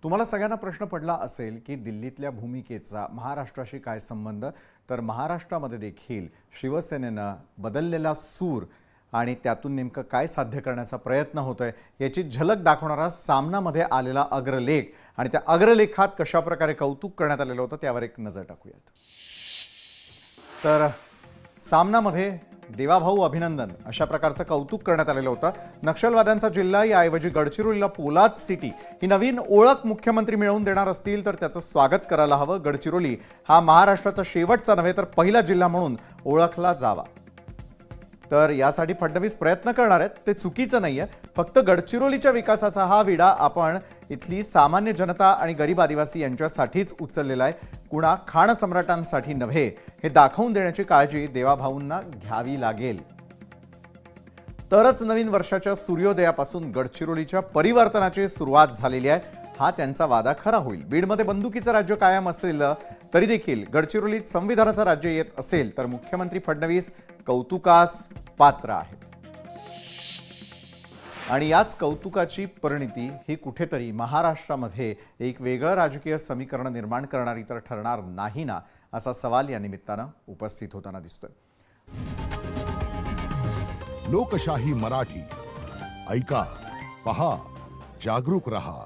तुम्हाला सगळ्यांना प्रश्न पडला असेल की दिल्लीतल्या भूमिकेचा महाराष्ट्राशी काय संबंध। तर महाराष्ट्रामध्ये देखील शिवसेनेनं बदललेला सूर आणि त्यातून नेमकं काय साध्य करण्याचा प्रयत्न होतोय याची झलक दाखवणारा सामनामध्ये आलेला अग्रलेख आणि त्या अग्रलेखात कशा प्रकारे कौतुक करण्यात आलेलं होतं त्यावर एक नजर टाकूयात। तर सामनामध्ये देवाभाऊ अभिनंदन अशा प्रकारचं कौतुक करण्यात आलेलं होतं। नक्षलवाद्यांचा जिल्हा याऐवजी गडचिरोलीला पोलाद सिटी ही नवीन ओळख मुख्यमंत्री मिळवून देणार असतील तर त्याचं स्वागत करायला हवं। गडचिरोली हा महाराष्ट्राचा शेवटचा नव्हे तर पहिला जिल्हा म्हणून ओळखला जावा। तर यासाठी फडणवीस प्रयत्न करणार आहेत ते चुकीचं नाहीये, फक्त गडचिरोलीच्या विकासाचा हा विडा आपण इथली सामान्य जनता आणि गरीब आदिवासी यांच्यासाठीच उचललेला आहे, कुणा खाण सम्राटांसाठी नव्हे हे दाखवून देण्याची काळजी देवाभाऊंना घ्यावी लागेल। तरच नवीन वर्षाच्या सूर्योदयापासून गडचिरोलीच्या परिवर्तनाची सुरुवात झालेली आहे हा त्यांचा वादा खरा होईल। बीडमध्ये बंदुकीचं राज्य कायम असेल तरी देखील गडचिरोलीत संविधानाचं राज्य येत असेल तर मुख्यमंत्री फडणवीस कौतुकास पात्र आहेत आणि याच कौतुकाची परिणती ही कुठेतरी महाराष्ट्रामध्ये एक वेगळं राजकीय समीकरण निर्माण करणारी तर ठरणार नाही ना, असा सवाल या निमित्तानं उपस्थित होताना दिसतोय। लोकशाही मराठी ऐका, पहा, जागरूक रहा।